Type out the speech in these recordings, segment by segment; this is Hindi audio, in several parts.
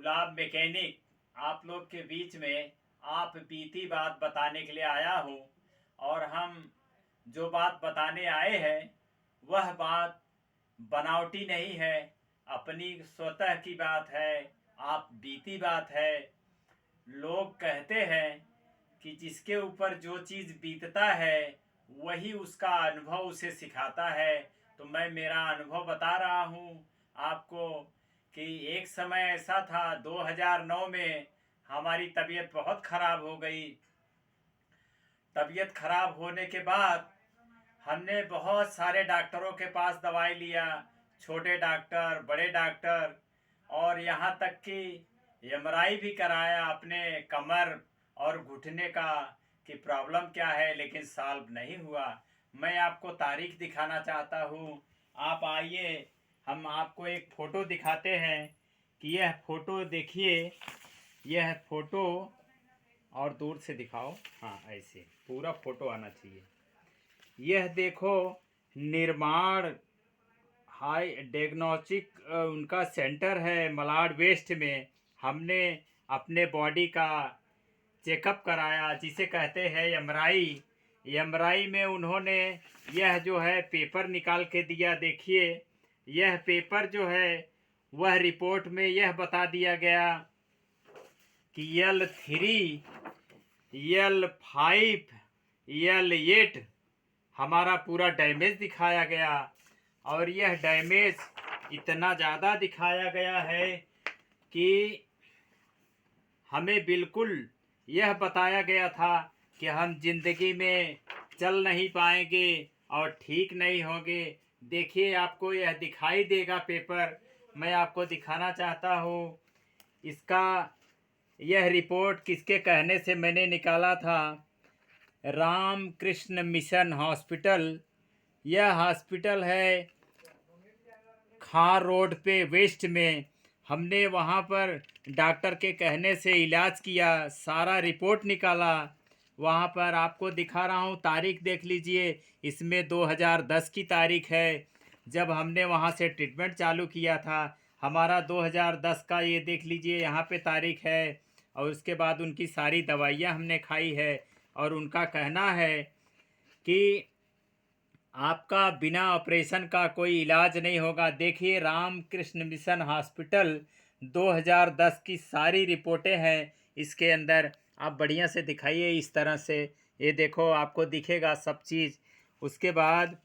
गुलाब मैकेनिक आप लोग के बीच में आप बीती बात बताने के लिए आया हूँ। और हम जो बात बताने आए हैं वह बात बनावटी नहीं है, अपनी स्वतः की बात है, आप बीती बात है। लोग कहते हैं कि जिसके ऊपर जो चीज़ बीतता है वही उसका अनुभव उसे सिखाता है। तो मैं मेरा अनुभव बता रहा हूँ आपको कि एक समय ऐसा था 2009 में हमारी तबीयत बहुत ख़राब हो गई। तबीयत ख़राब होने के बाद हमने बहुत सारे डॉक्टरों के पास दवाई लिया, छोटे डॉक्टर, बड़े डॉक्टर, और यहाँ तक कि एमआरआई भी कराया अपने कमर और घुटने का कि प्रॉब्लम क्या है, लेकिन सॉल्व नहीं हुआ। मैं आपको तारीख दिखाना चाहता हूँ। आप आइए, हम आपको एक फ़ोटो दिखाते हैं कि यह फ़ोटो देखिए, यह फ़ोटो, और दूर से दिखाओ, हाँ ऐसे पूरा फ़ोटो आना चाहिए। यह देखो, निर्माण हाई डायग्नोस्टिक उनका सेंटर है मलाड वेस्ट में। हमने अपने बॉडी का चेकअप कराया जिसे कहते हैं एमआरआई। एमआरआई में उन्होंने यह जो है पेपर निकाल के दिया। देखिए, यह पेपर जो है वह रिपोर्ट में यह बता दिया गया कि L3, L5, L8 हमारा पूरा डैमेज दिखाया गया। और यह डैमेज इतना ज़्यादा दिखाया गया है कि हमें बिल्कुल यह बताया गया था कि हम जिंदगी में चल नहीं पाएंगे और ठीक नहीं होंगे। देखिए, आपको यह दिखाई देगा पेपर, मैं आपको दिखाना चाहता हूँ। इसका यह रिपोर्ट किसके कहने से मैंने निकाला था? Ramakrishna mission hospital. यह हॉस्पिटल है खार रोड पे वेस्ट में। हमने वहाँ पर डॉक्टर के कहने से इलाज किया, सारा रिपोर्ट निकाला। वहाँ पर आपको दिखा रहा हूँ, तारीख देख लीजिए, इसमें 2010 की तारीख है जब हमने वहाँ से ट्रीटमेंट चालू किया था। हमारा 2010 का ये देख लीजिए, यहाँ पे तारीख है। और उसके बाद उनकी सारी दवाइयाँ हमने खाई है। और उनका कहना है कि आपका बिना ऑपरेशन का कोई इलाज नहीं होगा। देखिए, रामकृष्ण मिशन हॉस्पिटल 2010 की सारी रिपोर्टें हैं इसके अंदर। आप बढ़िया से दिखाइए इस तरह से, ये देखो आपको दिखेगा सब चीज़। उसके बाद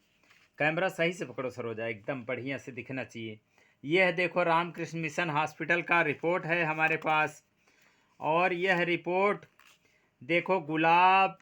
कैमरा सही से पकड़ो सरोजा, एकदम बढ़िया से दिखना चाहिए। यह देखो, रामकृष्ण मिशन हॉस्पिटल का रिपोर्ट है हमारे पास। और यह रिपोर्ट देखो, गुलाब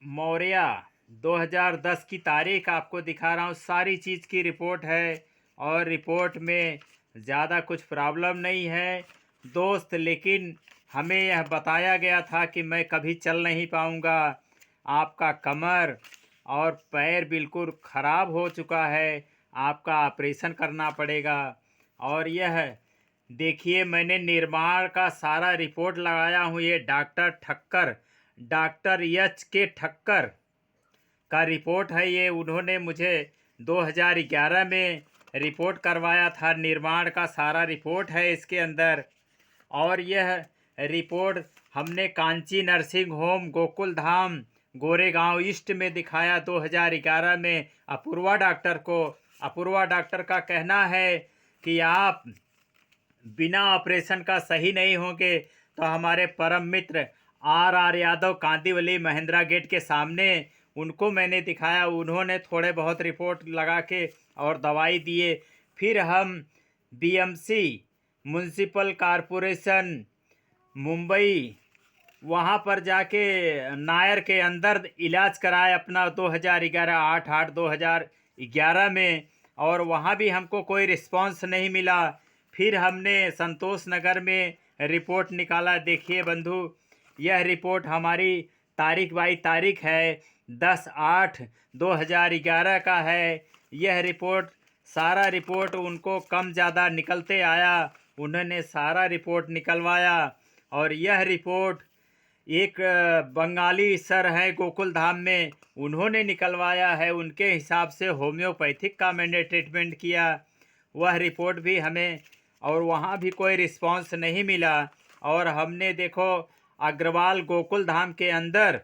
मौर्य 2010 की तारीख आपको दिखा रहा हूँ, सारी चीज़ की रिपोर्ट है। और रिपोर्ट में ज़्यादा कुछ प्रॉब्लम नहीं है दोस्त, लेकिन हमें यह बताया गया था कि मैं कभी चल नहीं पाऊँगा। आपका कमर और पैर बिल्कुल ख़राब हो चुका है, आपका ऑपरेशन करना पड़ेगा। और यह देखिए, मैंने निर्माण का सारा रिपोर्ट लगाया हूँ। ये डॉक्टर एच के ठक्कर का रिपोर्ट है ये। उन्होंने मुझे 2011 में रिपोर्ट करवाया था। निर्माण का सारा रिपोर्ट है इसके अंदर। और यह रिपोर्ट हमने Kanchi nursing home Gokul Dham Goregaon east में दिखाया 2011 में अपूर्वा डॉक्टर को। अपूर्वा डॉक्टर का कहना है कि आप बिना ऑपरेशन का सही नहीं होंगे। तो हमारे परम मित्र आर यादव कांदीवली महिंद्रा गेट के सामने, उनको मैंने दिखाया। उन्होंने थोड़े बहुत रिपोर्ट लगा के और दवाई दिए। फिर हम बीएमसी म्यूनसिपल कॉरपोरेशन मुंबई, वहाँ पर जाके नायर के अंदर इलाज कराए अपना 2011 8/8/2011 में। और वहाँ भी हमको कोई रिस्पांस नहीं मिला। फिर हमने संतोष नगर में रिपोर्ट निकाला। देखिए बंधु, यह रिपोर्ट हमारी तारीख बाई तारीख है, 10/8/2011 का है। यह रिपोर्ट, सारा रिपोर्ट उनको कम ज़्यादा निकलते आया, उन्होंने सारा रिपोर्ट निकलवाया। और यह रिपोर्ट एक बंगाली सर हैं गोकुल धाम में, उन्होंने निकलवाया है। उनके हिसाब से होम्योपैथिक का मैंने ट्रीटमेंट किया। वह रिपोर्ट भी हमें और वहाँ भी कोई रिस्पांस नहीं मिला। और हमने देखो अग्रवाल गोकुल धाम के अंदर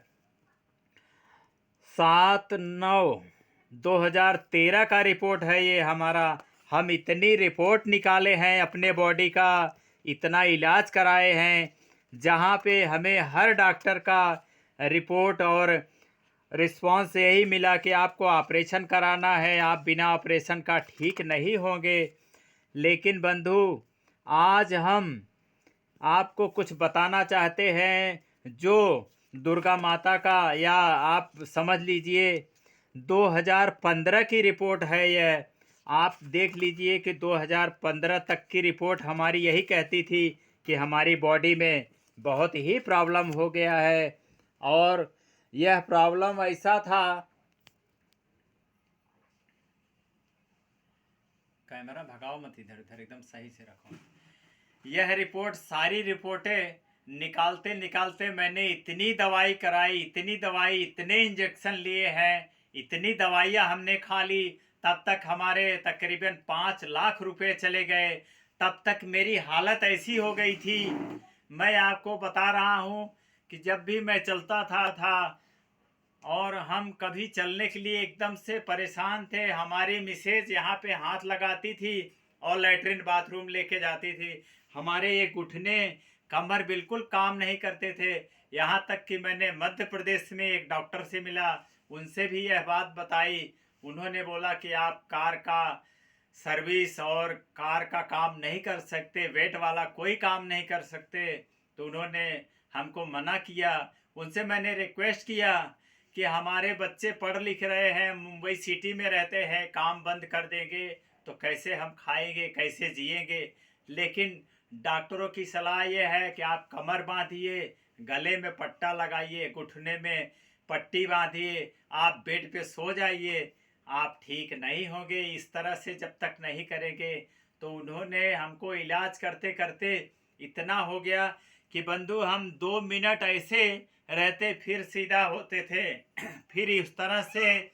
7/9/2013 का रिपोर्ट है ये हमारा। हम इतनी रिपोर्ट निकाले हैं अपने बॉडी का, इतना इलाज कराए हैं, जहाँ पे हमें हर डॉक्टर का रिपोर्ट और रिस्पांस यही मिला कि आपको ऑपरेशन कराना है, आप बिना ऑपरेशन का ठीक नहीं होंगे। लेकिन बंधु, आज हम आपको कुछ बताना चाहते हैं जो दुर्गा माता का, या आप समझ लीजिए 2015 की रिपोर्ट है यह। आप देख लीजिए कि 2015 तक की रिपोर्ट हमारी यही कहती थी कि हमारी बॉडी में बहुत ही प्रॉब्लम हो गया है। और यह प्रॉब्लम ऐसा था, कैमरा भगाओ मत, इधर उधर एकदम सही से रखो। यह रिपोर्ट, सारी रिपोर्टें निकालते निकालते मैंने इतनी दवाई कराई, इतनी दवाई, इतने इंजेक्शन लिए हैं, इतनी दवाइयाँ हमने खा ली, तब तक हमारे तकरीबन 5 लाख रुपए चले गए। तब तक मेरी हालत ऐसी हो गई थी, मैं आपको बता रहा हूँ कि जब भी मैं चलता था और हम कभी चलने के लिए एकदम से परेशान थे। हमारी मिसेज यहाँ पे हाथ लगाती थी और लैट्रिन बाथरूम लेके जाती थी। हमारे ये घुटने, कमर बिल्कुल काम नहीं करते थे। यहाँ तक कि मैंने मध्य प्रदेश में एक डॉक्टर से मिला, उनसे भी यह बात बताई। उन्होंने बोला कि आप कार का सर्विस और कार का काम नहीं कर सकते, वेट वाला कोई काम नहीं कर सकते। तो उन्होंने हमको मना किया। उनसे मैंने रिक्वेस्ट किया कि हमारे बच्चे पढ़ लिख रहे हैं, मुंबई सिटी में रहते हैं, काम बंद कर देंगे तो कैसे हम खाएंगे, कैसे जिएंगे। लेकिन डॉक्टरों की सलाह ये है कि आप कमर बांधिए, गले में पट्टा लगाइए, घुटने में पट्टी बांधिए, आप बेड पे सो जाइए, आप ठीक नहीं होंगे। इस तरह से जब तक नहीं करेंगे। तो उन्होंने हमको इलाज करते करते इतना हो गया कि बंधु हम 2 मिनट ऐसे रहते फिर सीधा होते थे। फिर इस तरह से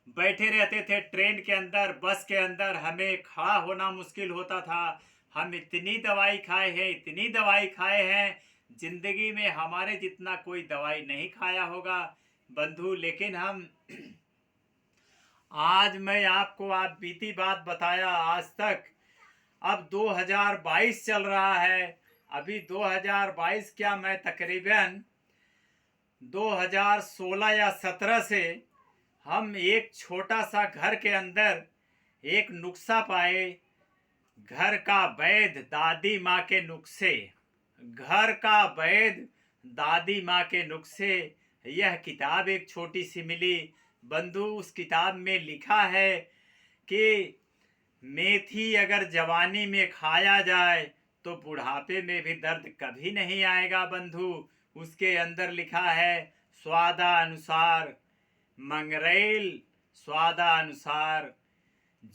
बैठे रहते थे ट्रेन के अंदर, बस के अंदर, हमें खड़ा होना मुश्किल होता था। हम इतनी दवाई खाए हैं, इतनी दवाई खाए हैं, जिंदगी में हमारे जितना कोई दवाई नहीं खाया होगा बंधु। लेकिन हम आज मैं आपको आप बीती बात बताया आज तक। अब 2022 चल रहा है। अभी 2022 क्या, मैं तकरीबन 2016 या 17 से हम एक छोटा सा घर के अंदर एक नुस्खा पाए, घर का वैद दादी माँ के नुस्खे, घर का वैद दादी माँ के नुस्खे। यह किताब एक छोटी सी मिली बंधु। उस किताब में लिखा है कि मेथी अगर जवानी में खाया जाए तो बुढ़ापे में भी दर्द कभी नहीं आएगा बंधु। उसके अंदर लिखा है स्वादानुसार मंगरेल, स्वादानुसार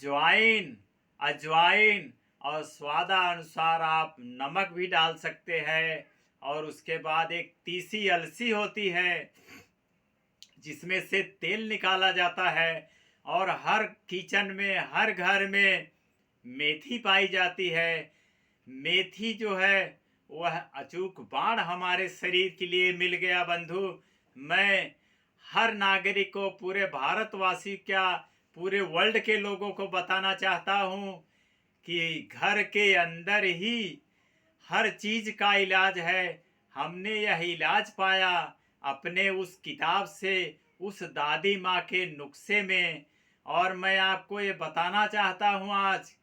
ज्वाइन, अजवाइन, और स्वादानुसार आप नमक भी डाल सकते हैं। और उसके बाद एक तीसी अलसी होती है जिसमें से तेल निकाला जाता है। और हर किचन में, हर घर में मेथी पाई जाती है। मेथी जो है वह अचूक बाण हमारे शरीर के लिए मिल गया बंधु। मैं हर नागरिक को, पूरे भारतवासी, क्या पूरे वर्ल्ड के लोगों को बताना चाहता हूँ कि घर के अंदर ही हर चीज का इलाज है। हमने यह इलाज पाया अपने उस किताब से, उस दादी माँ के नुस्खे में। और मैं आपको ये बताना चाहता हूँ आज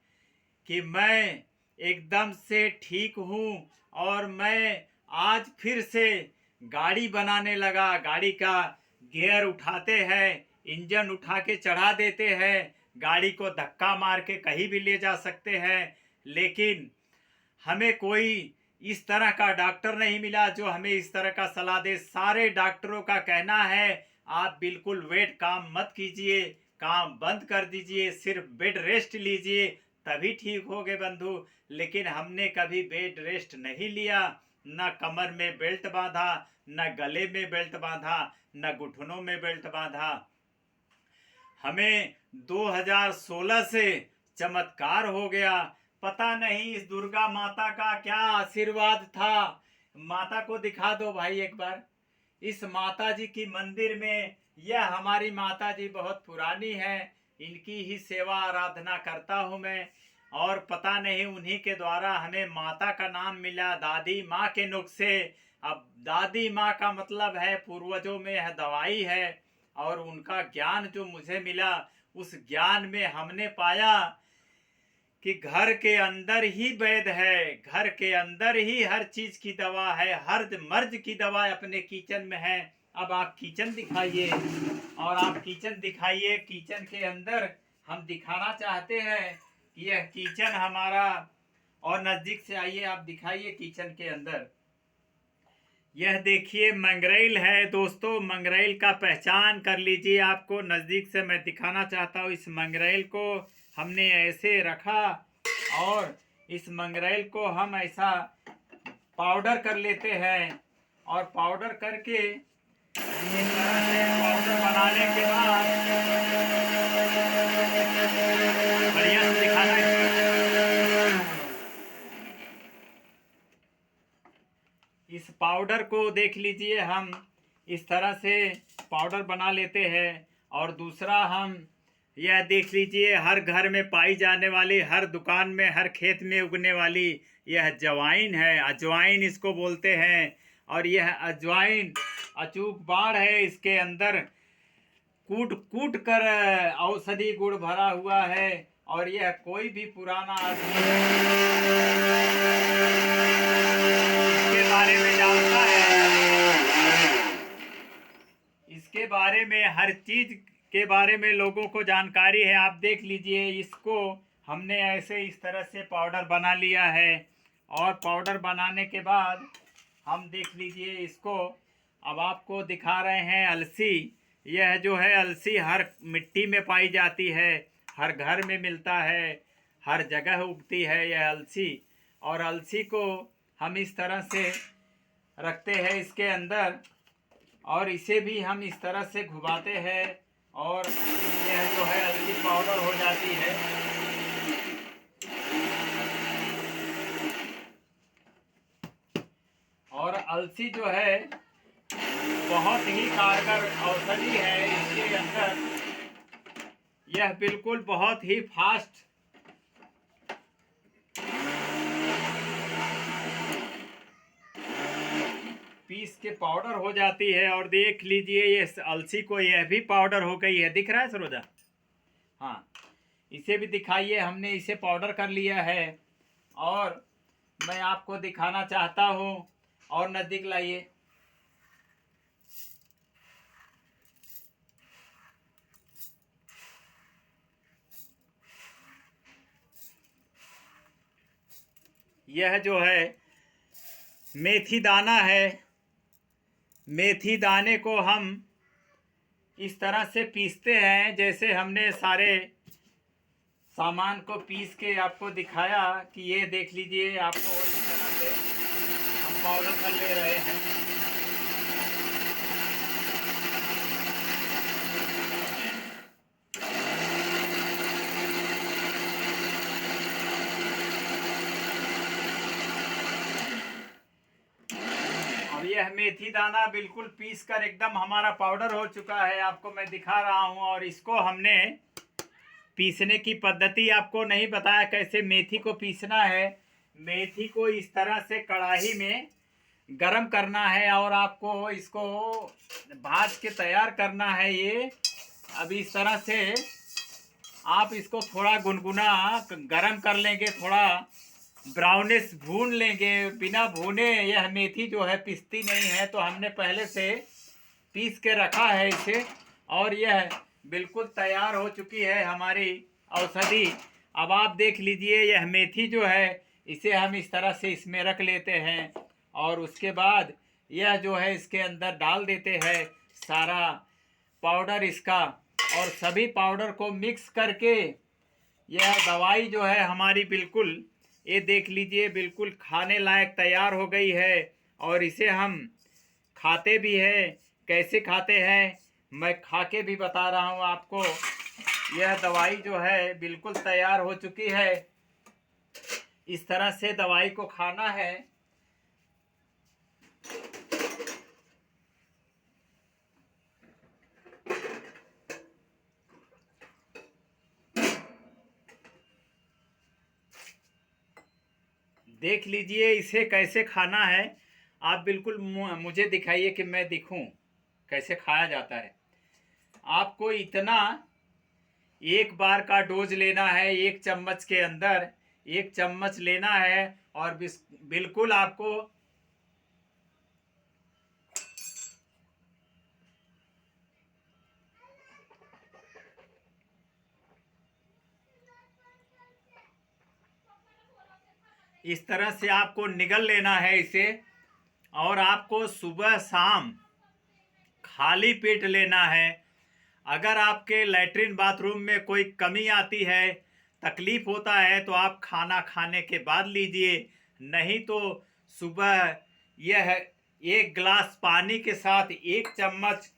कि मैं एकदम से ठीक हूँ। और मैं आज फिर से गाड़ी बनाने लगा। गाड़ी का गियर उठाते हैं, इंजन उठा के चढ़ा देते हैं, गाड़ी को धक्का मार के कहीं भी ले जा सकते हैं। लेकिन हमें कोई इस तरह का डॉक्टर नहीं मिला जो हमें इस तरह का सलाह दे। सारे डॉक्टरों का कहना है आप बिल्कुल वेट काम मत कीजिए, काम बंद कर दीजिए, सिर्फ बेड रेस्ट लीजिए, तभी ठीक होगे बंधु। लेकिन हमने कभी बेड रेस्ट नहीं लिया, न कमर में बेल्ट बांधा, न गले में बेल्ट बांधा, न घुटनों में बेल्ट बांधा। हमें 2016 से चमत्कार हो गया। पता नहीं इस दुर्गा माता का क्या आशीर्वाद था। माता को दिखा दो भाई एक बार। इस माता जी की मंदिर में, यह हमारी माता जी बहुत पुरानी है, इनकी ही सेवा आराधना करता हूँ मैं। और पता नहीं उन्हीं के द्वारा हमें माता का नाम मिला, दादी माँ के नुख से। अब दादी माँ का मतलब है पूर्वजों में यह दवाई है, और उनका ज्ञान जो मुझे मिला, उस ज्ञान में हमने पाया कि घर के अंदर ही वैद है, घर के अंदर ही हर चीज की दवा है, हर मर्ज की दवा अपने किचन में है। अब आप किचन दिखाइए, और आप किचन दिखाइए। किचन के अंदर हम दिखाना चाहते हैं कि यह किचन हमारा, और नजदीक से आइए आप दिखाइए किचन के अंदर। यह देखिए मंगरेल है दोस्तों, मंगरेल का पहचान कर लीजिए। आपको नज़दीक से मैं दिखाना चाहता हूँ। इस मंगरेल को हमने ऐसे रखा, और इस मंगरेल को हम ऐसा पाउडर कर लेते हैं, और पाउडर करके इस तरह से पाउडर बनाने के बाद बढ़िया से दिखाना है। इस पाउडर को देख लीजिए, हम इस तरह से पाउडर बना लेते हैं। और दूसरा हम यह देख लीजिए, हर घर में पाई जाने वाली, हर दुकान में, हर खेत में उगने वाली यह अजवाइन है, अजवाइन इसको बोलते हैं। और यह अजवाइन अचूक बाढ़ है, इसके अंदर कूट कूट कर औषधि गुण भरा हुआ है। और यह कोई भी पुराना आदमी इसके बारे में जानता है, इसके बारे में हर चीज के बारे में लोगों को जानकारी है। आप देख लीजिए, इसको हमने ऐसे इस तरह से पाउडर बना लिया है। और पाउडर बनाने के बाद हम देख लीजिए इसको। अब आपको दिखा रहे हैं अलसी। यह जो है अलसी हर मिट्टी में पाई जाती है, हर घर में मिलता है, हर जगह उगती है यह अलसी। और अलसी को हम इस तरह से रखते हैं इसके अंदर, और इसे भी हम इस तरह से घुमाते हैं, और यह जो है अलसी पाउडर हो जाती है। और अलसी जो है बहुत ही कारगर औषधि है। इसके अंदर यह बिल्कुल बहुत ही फास्ट पीस के पाउडर हो जाती है। और देख लीजिए ये अलसी को, यह भी पाउडर हो गई है। दिख रहा है सरोजा? हाँ, इसे भी दिखाइए। हमने इसे पाउडर कर लिया है, और मैं आपको दिखाना चाहता हूँ। और नज़दीक लाइए। यह जो है मेथी दाना है। मेथी दाने को हम इस तरह से पीसते हैं, जैसे हमने सारे सामान को पीस के आपको दिखाया कि ये देख लीजिए। आपको इस तरह से हम पाउडर कर ले रहे हैं। अब यह मेथी दाना बिल्कुल पीस कर एकदम हमारा पाउडर हो चुका है, आपको मैं दिखा रहा हूँ। और इसको हमने पीसने की पद्धति आपको नहीं बताया कैसे मेथी को पीसना है। मेथी को इस तरह से कढ़ाई में गरम करना है, और आपको इसको भाज के तैयार करना है। ये अब इस तरह से आप इसको थोड़ा गुनगुना गरम कर लेंगे, थोड़ा ब्राउनिश भून लेंगे। बिना भूने यह मेथी जो है पिसती नहीं है, तो हमने पहले से पीस के रखा है इसे। और यह बिल्कुल तैयार हो चुकी है हमारी औषधि। अब आप देख लीजिए, यह मेथी जो है इसे हम इस तरह से इसमें रख लेते हैं, और उसके बाद यह जो है इसके अंदर डाल देते हैं सारा पाउडर इसका। और सभी पाउडर को मिक्स करके यह दवाई जो है हमारी बिल्कुल, ये देख लीजिए, बिल्कुल खाने लायक तैयार हो गई है। और इसे हम खाते भी हैं। कैसे खाते हैं मैं खा के भी बता रहा हूँ आपको। यह दवाई जो है बिल्कुल तैयार हो चुकी है। इस तरह से दवाई को खाना है। देख लीजिए इसे कैसे खाना है। आप बिल्कुल मुझे दिखाइए कि मैं दिखूं कैसे खाया जाता है। आपको इतना एक बार का डोज लेना है, 1 चम्मच के अंदर 1 चम्मच लेना है और बिल्कुल आपको इस तरह से आपको निगल लेना है इसे। और आपको सुबह शाम खाली पेट लेना है। अगर आपके लैट्रिन बाथरूम में कोई कमी आती है, तकलीफ होता है, तो आप खाना खाने के बाद लीजिए। नहीं तो सुबह यह 1 गिलास पानी के साथ 1 चम्मच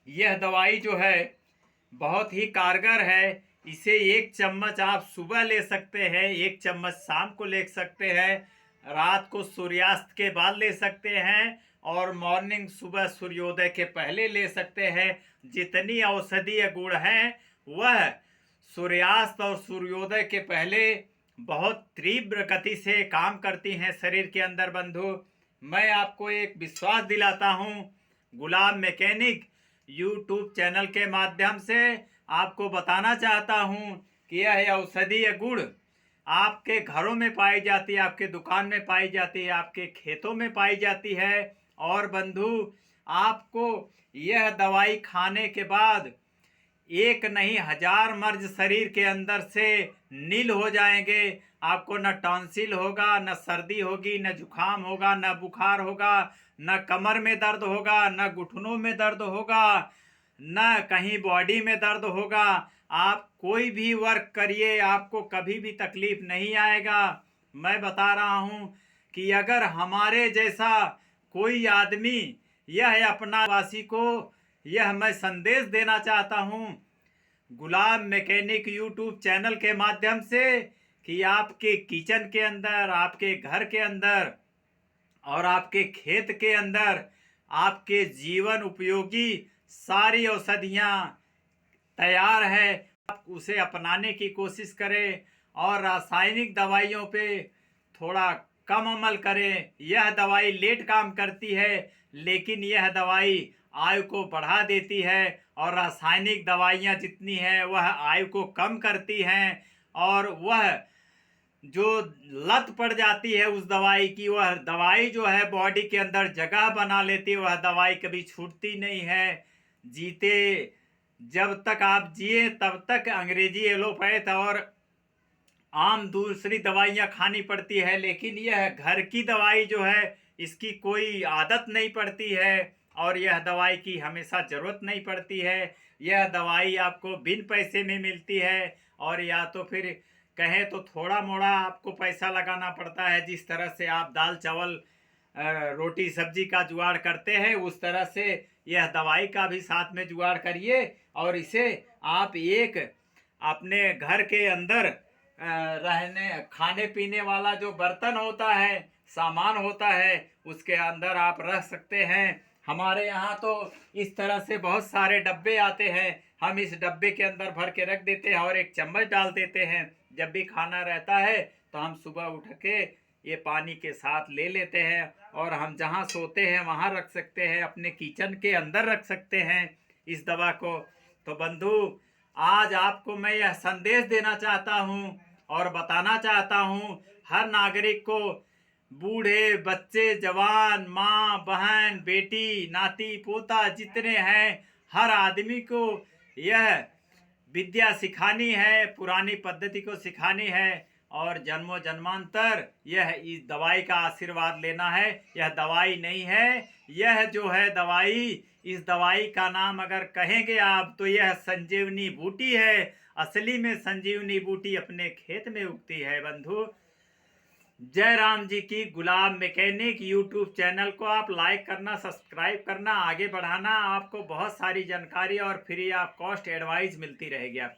यह दवाई जो है बहुत ही कारगर है। इसे 1 चम्मच आप सुबह ले सकते हैं, 1 चम्मच शाम को ले सकते हैं, रात को सूर्यास्त के बाद ले सकते हैं और मॉर्निंग सुबह सूर्योदय के पहले ले सकते हैं। जितनी औषधीय गुण हैं वह सूर्यास्त और सूर्योदय के पहले बहुत तीव्र गति से काम करती हैं शरीर के अंदर। बंधु, मैं आपको एक विश्वास दिलाता हूँ, गुलाब मैकेनिक यूट्यूब चैनल के माध्यम से आपको बताना चाहता हूँ कि यह औषधीय गुण आपके घरों में पाई जाती है, आपके दुकान में पाई जाती है, आपके खेतों में पाई जाती है। और बंधु, आपको यह दवाई खाने के बाद एक नहीं 1000 मर्ज शरीर के अंदर से नील हो जाएंगे। आपको न टॉन्सिल होगा, न सर्दी होगी, न जुकाम होगा, न बुखार होगा, न कमर में दर्द होगा, न घुटनों में दर्द होगा, न कहीं बॉडी में दर्द होगा। आप कोई भी वर्क करिए, आपको कभी भी तकलीफ नहीं आएगा। मैं बता रहा हूँ कि अगर हमारे जैसा कोई आदमी यह अपना वासी को यह मैं संदेश देना चाहता हूँ गुलाब मैकेनिक यूट्यूब चैनल के माध्यम से कि आपके किचन के अंदर, आपके घर के अंदर और आपके खेत के अंदर आपके जीवन उपयोगी सारी औषधियाँ तैयार है। आप उसे अपनाने की कोशिश करें और रासायनिक दवाइयों पे थोड़ा कम अमल करें। यह दवाई लेट काम करती है, लेकिन यह दवाई आयु को बढ़ा देती है और रासायनिक दवाइयाँ जितनी हैं वह आयु को कम करती हैं। और वह जो लत पड़ जाती है उस दवाई की, वह दवाई जो है बॉडी के अंदर जगह बना लेती है, वह दवाई कभी छूटती नहीं है। जीते जब तक आप जिए तब तक अंग्रेजी एलोपैथ और आम दूसरी दवाइयाँ खानी पड़ती है, लेकिन यह घर की दवाई जो है इसकी कोई आदत नहीं पड़ती है और यह दवाई की हमेशा ज़रूरत नहीं पड़ती है। यह दवाई आपको बिन पैसे में मिलती है और या तो फिर कहें तो थोड़ा मोड़ा आपको पैसा लगाना पड़ता है। जिस तरह से आप दाल चावल रोटी सब्जी का जुगाड़ करते हैं, उस तरह से यह दवाई का भी साथ में जुगाड़ करिए और इसे आप एक अपने घर के अंदर रहने खाने पीने वाला जो बर्तन होता है, सामान होता है, उसके अंदर आप रख सकते हैं। हमारे यहाँ तो इस तरह से बहुत सारे डब्बे आते हैं, हम इस डब्बे के अंदर भर के रख देते हैं और 1 चम्मच डाल देते हैं। जब भी खाना रहता है तो हम सुबह उठ के ये पानी के साथ ले लेते हैं और हम जहाँ सोते हैं वहाँ रख सकते हैं, अपने किचन के अंदर रख सकते हैं इस दवा को। तो बंधु, आज आपको मैं यह संदेश देना चाहता हूँ और बताना चाहता हूँ हर नागरिक को, बूढ़े बच्चे जवान, माँ बहन बेटी नाती पोता जितने हैं, हर आदमी को यह विद्या सिखानी है, पुरानी पद्धति को सिखानी है और जन्मों जन्मांतर यह इस दवाई का आशीर्वाद लेना है। यह दवाई नहीं है, यह जो है दवाई, इस दवाई का नाम अगर कहेंगे आप तो यह संजीवनी बूटी है। असली में संजीवनी बूटी अपने खेत में उगती है। बंधु, जय राम जी की। गुलाब मैकेनिक यूट्यूब चैनल को आप लाइक करना, सब्सक्राइब करना, आगे बढ़ाना। आपको बहुत सारी जानकारी और फ्री ऑफ कॉस्ट एडवाइस मिलती रहेगी आपको।